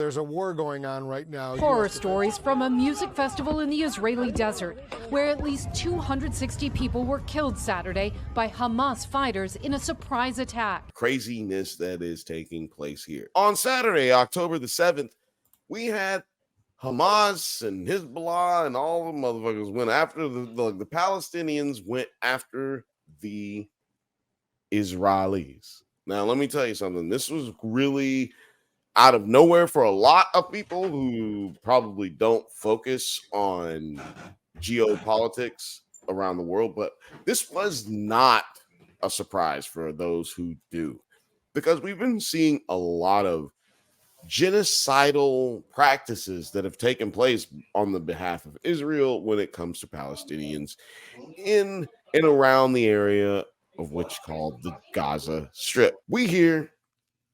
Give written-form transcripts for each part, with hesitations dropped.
there's a war going on right now. Horror stories from a music festival in the Israeli desert, where at least 260 people were killed Saturday by Hamas fighters in a surprise attack. Craziness that is taking place here. On Saturday, October the 7th, we had Hamas and Hezbollah and all the motherfuckers went after the Palestinians went after the Israelis. Now, let me tell you something. This was really out of nowhere for a lot of people who probably don't focus on geopolitics around the world, but this was not a surprise for those who do, because we've been seeing a lot of genocidal practices that have taken place on the behalf of Israel when it comes to Palestinians in and around the area of which called the Gaza Strip. We here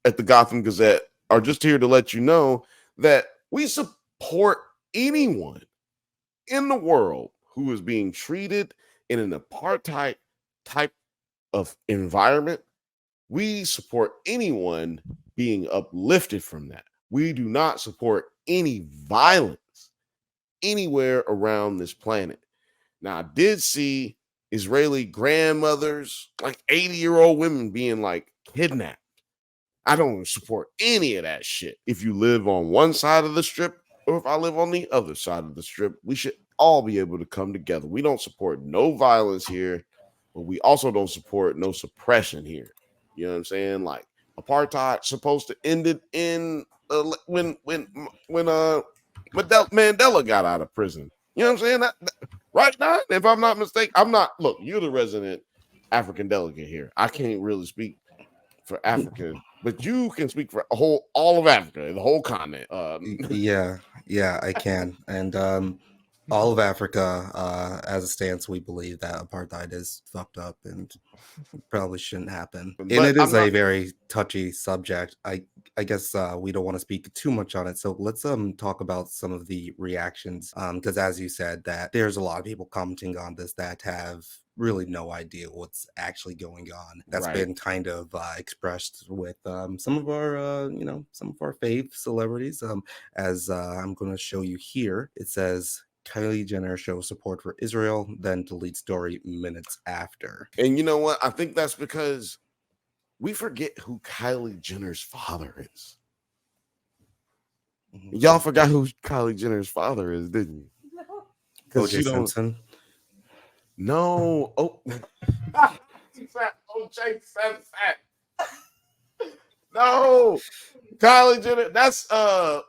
at the Gotham Gazette are just here to let you know that we support anyone in the world who is being treated in an apartheid type of environment. We support anyone being uplifted from that. We do not support any violence anywhere around this planet. Now, I did see Israeli grandmothers, like 80-year-old women, being like kidnapped. I don't support any of that shit. If you live on one side of the strip or if I live on the other side of the strip, we should all be able to come together. We don't support no violence here, but we also don't support no suppression here. You know what I'm saying? Like, apartheid supposed to end it in when Mandela got out of prison. You know what I'm saying? That right now, if I'm not mistaken, look, you're the resident African delegate here. I can't really speak for Africa, but you can speak for all of Africa, the whole continent. Yeah, I can. And all of Africa, as a stance, we believe that apartheid is fucked up and probably shouldn't happen. And it is a very touchy subject. I guess we don't want to speak too much on it. So let's talk about some of the reactions. Because as you said, that there's a lot of people commenting on this that have really no idea what's actually going on. That's been kind of expressed with some of our fave celebrities. As I'm going to show you here, it says Kylie Jenner shows support for Israel, then deletes story minutes after. And you know what? I think that's because we forget who Kylie Jenner's father is. Y'all forgot who Kylie Jenner's father is, didn't you? O.J. Simpson. No. Oh. O.J. Simpson. No. Kylie Jenner. That's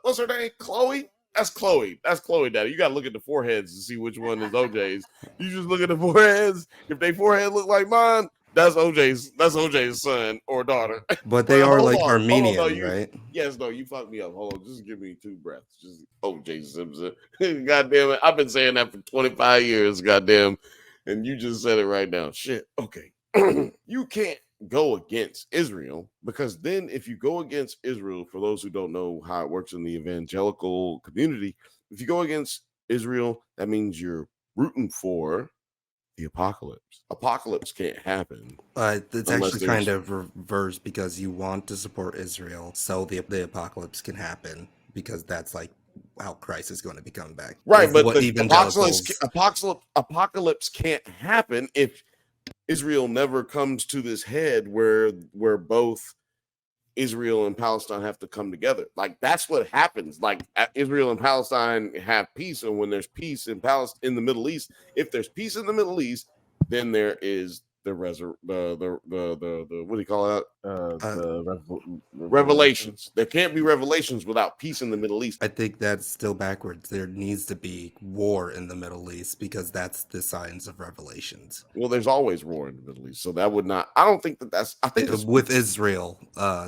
what's her name? Chloe? That's Chloe. That's Chloe, Daddy. You gotta look at the foreheads to see which one is OJ's. You just look at the foreheads. If they forehead look like mine, that's OJ's son or daughter. But they are like Armenian, right? Yes, no, you fucked me up. Hold on, just give me 2 breaths. Just OJ Simpson. Goddamn it. I've been saying that for 25 years, goddamn. And you just said it right now. Shit. Okay. You can't go against Israel, because then if you go against Israel, for those who don't know how it works in the evangelical community, if you go against Israel, that means you're rooting for the apocalypse. Apocalypse can't happen. It's actually kind of reverse, because you want to support Israel so the apocalypse can happen, because that's like how Christ is going to be coming back. Right, but the apocalypse can't happen if Israel never comes to this head where both Israel and Palestine have to come together. Like, that's what happens. Like, Israel and Palestine have peace, and when there's peace in Palestine, in the Middle East, if there's peace in the Middle East, then there is the what do you call that? The revelations. There can't be revelations without peace in the Middle East. I think that's still backwards. There needs to be war in the Middle East, because that's the signs of revelations. Well, there's always war in the Middle East, so that would not. I don't think that's. I think with Israel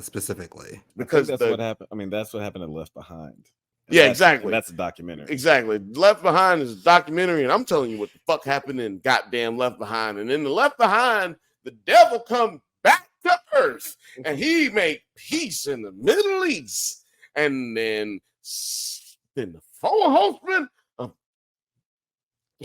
specifically, because that's what happened. I mean, that's what happened in Left Behind. Yeah, exactly. That's a documentary. Exactly. Left Behind is a documentary, and I'm telling you what the fuck happened in goddamn Left Behind. And in the Left Behind, the devil come back to earth, and he made peace in the Middle East. And then the 4 horsemen of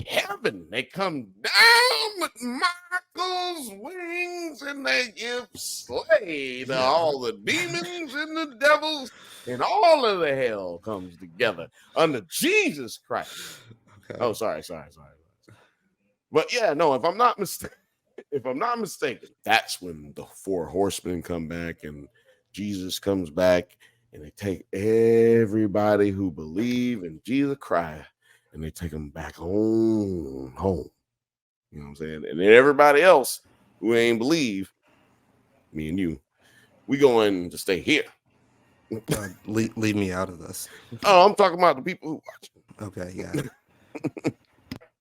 heaven. They come down with Michael's wings and they give slay to all the demons and the devils, and all of the hell comes together under Jesus Christ. Okay. Oh, sorry. But yeah, no, if I'm not mistaken, that's when the four horsemen come back and Jesus comes back and they take everybody who believe in Jesus Christ and they take them back home. You know what I'm saying? And then everybody else who ain't believe, me and you, we going to stay here. Leave me out of this. Oh, I'm talking about the people who watch. Okay, yeah.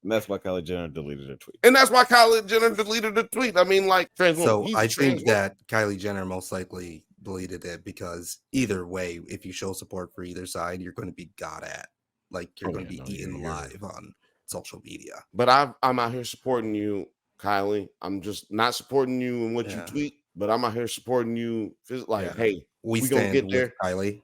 And that's why Kylie Jenner deleted her tweet. And that's why Kylie Jenner deleted the tweet. I mean, like, trans woman. So He's I a trans think woman. that Kylie Jenner most likely deleted it because either way, if you show support for either side, you're going to be got at. Like you're going to be eaten alive on social media. But I'm out here supporting you, Kylie. I'm just not supporting you in what you tweet, but I'm out here supporting you. Like, hey, we gonna get there, Kylie.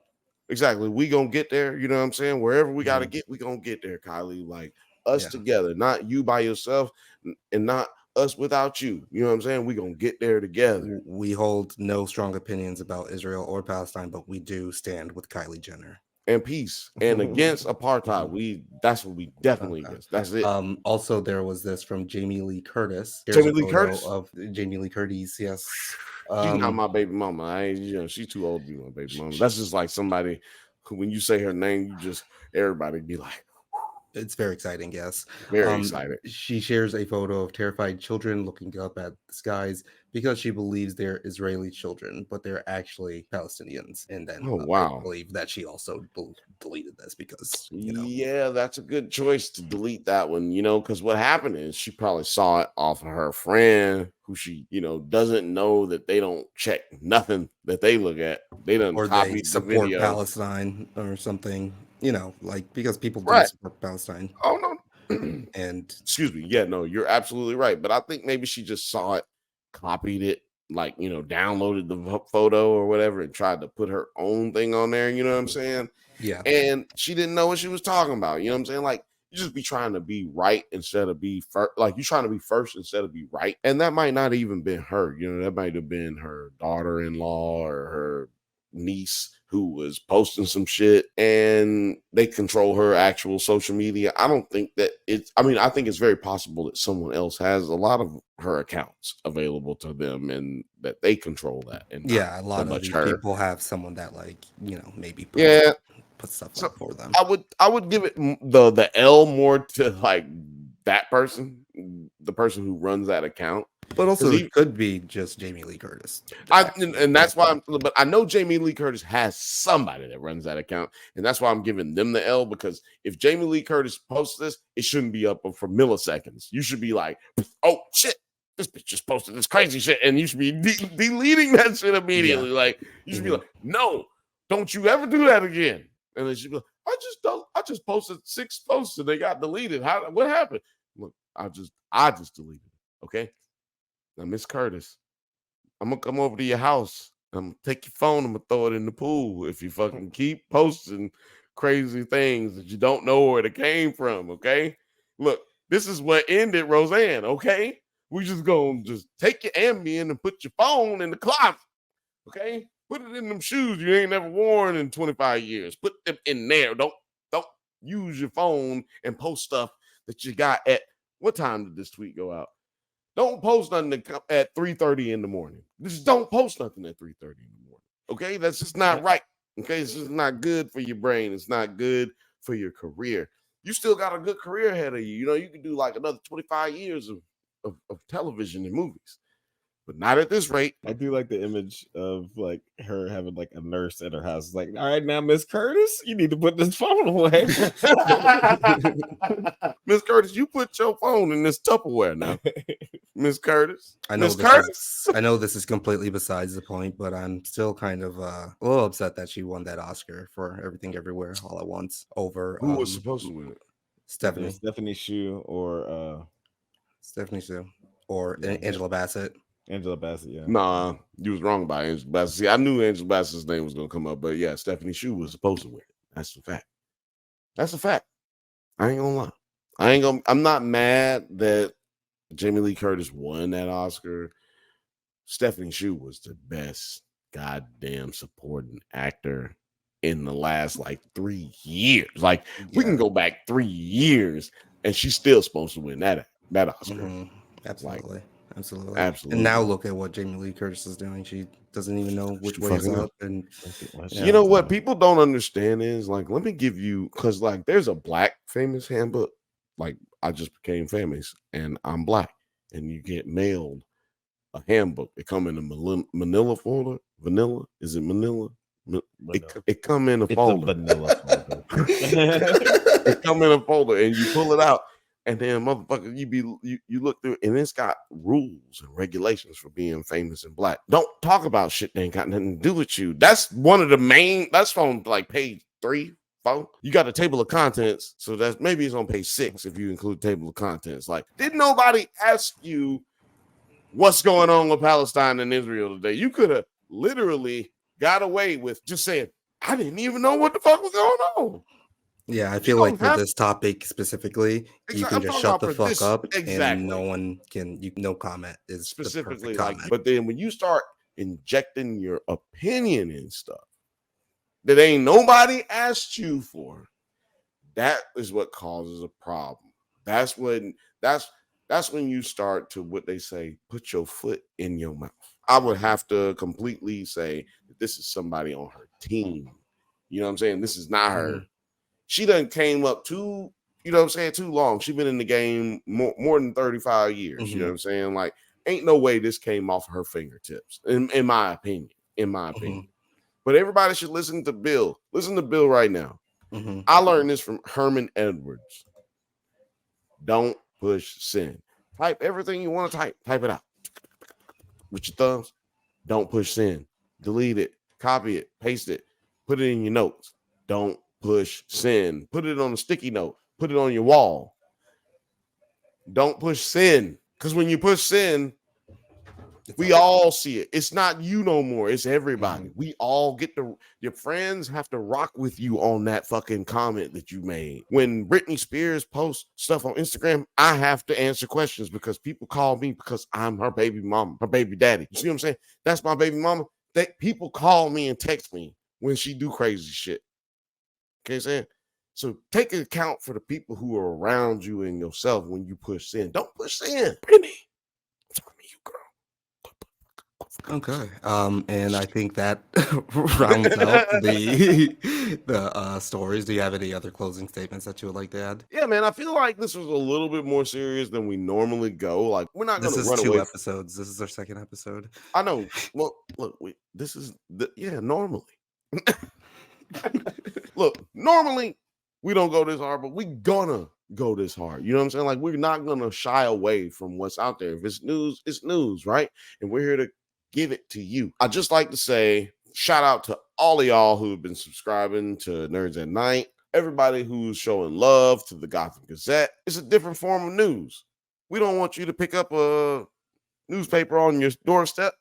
Exactly. We gonna get there. You know what I'm saying? Wherever we gotta get, we gonna get there, Kylie. Like us together, not you by yourself, and not us without you. You know what I'm saying? We gonna get there together. We hold no strong opinions about Israel or Palestine, but we do stand with Kylie Jenner. And peace and against apartheid. That's what we definitely against. That's it. Also, there was this from Jamie Lee Curtis. Jamie Lee Curtis of Jamie Lee Curtis. Yes, she's not my baby mama. She's too old to be my baby mama. That's just like somebody who, when you say her name, everybody be like. It's very exciting, yes. Very excited. She shares a photo of terrified children looking up at the skies because she believes they're Israeli children, but they're actually Palestinians. And then I believe that she also deleted this because, Yeah, that's a good choice to delete that one, because what happened is she probably saw it off of her friend who she, doesn't know that they don't check nothing that they look at. They don't copy support the video. Palestine or something. Because people do support Palestine. Oh, no. And excuse me. Yeah, no, you're absolutely right. But I think maybe she just saw it, copied it, downloaded the photo or whatever and tried to put her own thing on there. You know what I'm saying? Yeah. And she didn't know what she was talking about. You know what I'm saying? Like, you just be trying to be right instead of be first. Like, you're trying to be first instead of be right. And that might not even been her. That might have been her daughter-in-law or her niece who was posting some shit, and they control her actual social media. I don't think that I think it's very possible that someone else has a lot of her accounts available to them and that they control that. And a lot of these people have someone that maybe put stuff up for them. I would give it the L more to like that person, the person who runs that account. But also, it could be just Jamie Lee Curtis. And that's why but I know Jamie Lee Curtis has somebody that runs that account. And that's why I'm giving them the L, because if Jamie Lee Curtis posts this, it shouldn't be up for milliseconds. You should be like, oh, shit, this bitch just posted this crazy shit. And you should be deleting that shit immediately. Like, you should be like, no, don't you ever do that again. And then she'd be like, I just posted 6 posts and they got deleted. What happened? Look, I just deleted it. Okay. Now, Miss Curtis, I'm going to come over to your house. I'm going to take your phone. I'm going to throw it in the pool if you fucking keep posting crazy things that you don't know where it came from, okay? Look, this is what ended Roseanne, okay? We just going to just take your Ambien and put your phone in the closet, okay? Put it in them shoes you ain't never worn in 25 years. Put them in there. Don't use your phone and post stuff that you got at, what time did this tweet go out? Don't post nothing at 3:30 in the morning. Just don't post nothing at 3:30 in the morning. Okay, that's just not right. Okay, it's just not good for your brain. It's not good for your career. You still got a good career ahead of you. You can do like another 25 years of television and movies, but not at this rate. I do like the image of like her having like a nurse at her house. It's like, all right, now Miss Curtis, you need to put this phone away. Miss Curtis, you put your phone in this Tupperware now. Miss Curtis. I know this is completely besides the point, but I'm still kind of a little upset that she won that Oscar for Everything Everywhere All at Once over who was supposed to win it? Stephanie Shu or Stephanie Sue or Angela Bassett. Angela Bassett, yeah. Nah, you was wrong about Angela Bassett. See, I knew Angela Bassett's name was gonna come up, but yeah, Stephanie Shu was supposed to win it. That's a fact. That's a fact. I ain't gonna lie. I'm not mad that Jamie Lee Curtis won that Oscar. Stephanie Shu was the best goddamn supporting actor in the last like 3 years. Like we can go back 3 years and she's still supposed to win that Oscar. Mm-hmm. Absolutely. Like, absolutely. absolutely. And now look at what Jamie Lee Curtis is doing. She doesn't even know which way is up. And you know what people don't understand is like, let me give you, because like there's a black famous handbook. Like I just became famous and I'm black, and you get mailed a handbook. It come in a manila folder. Vanilla? Is it Manila? It come in a folder. Vanilla folder. It come in a folder and you pull it out, and then motherfucker, you look through it, and it's got rules and regulations for being famous and black. Don't talk about shit that ain't got nothing to do with you. That's one of the main. That's on like page 3, 4. You got a table of contents, so that's maybe it's on page 6 if you include table of contents. Like, did nobody ask you what's going on with Palestine and Israel today? You could have literally got away with just saying, I didn't even know what the fuck was going on. Yeah, I feel like for this topic specifically, you can just shut the fuck up and no one can, no comment is specifically the like, comment. but then when you start injecting your opinion in stuff that ain't nobody asked you for, that is what causes a problem. That's when you start to, what they say, put your foot in your mouth. I would have to completely say that this is somebody on her team. You know what I'm saying? This is not her. She done came up too, you know what I'm saying, too long. She's been in the game more than 35 years. You know what I'm saying? Like, ain't no way this came off her fingertips, in my opinion. But everybody should listen to Bill. Listen to Bill right now. I learned this from Herman Edwards. Don't push sin. Type everything you want to type. Type it out with your thumbs. Don't push sin. Delete it. Copy it. Paste it. Put it in your notes. Don't push sin. Put it on a sticky note. Put it on your wall. Don't push sin. Because when you push sin, we all see it. It's not you no more. It's everybody. We all get your friends have to rock with you on that fucking comment that you made. When Britney Spears posts stuff on Instagram, I have to answer questions because people call me because I'm her baby mama, her baby daddy. You see what I'm saying? That's my baby mama. People call me and text me when she do crazy shit. Okay, saying? So take account for the people who are around you and yourself when you push sin. Don't push sin. Britney, I'm talking to you, girl. Okay. And I think that rounds out the stories. Do you have any other closing statements that you would like to add? Yeah, man. I feel like this was a little bit more serious than we normally go. Like, we're not going to run away. This is 2 episodes. This is our 2nd episode. I know. Well, look, normally. Look, normally we don't go this hard, but we gonna go this hard. You know what I'm saying? Like, we're not gonna shy away from what's out there. If it's news, it's news, right? And we're here to give it to you. I just like to say shout out to all of y'all who've been subscribing to Nerds at Night. Everybody who's showing love to the Gotham Gazette. It's a different form of news. We don't want you to pick up a newspaper on your doorstep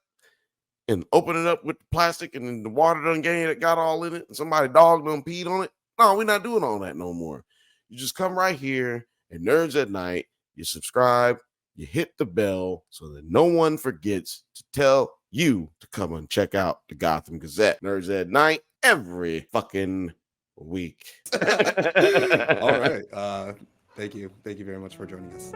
and open it up with plastic and then the water done got all in it and somebody dog done peed on it. No, we're not doing all that no more. You just come right here at Nerds at Night. You subscribe. You hit the bell so that no one forgets to tell you to come and check out the Gotham Gazette. Nerds at Night every fucking week. All right. Thank you. Thank you very much for joining us.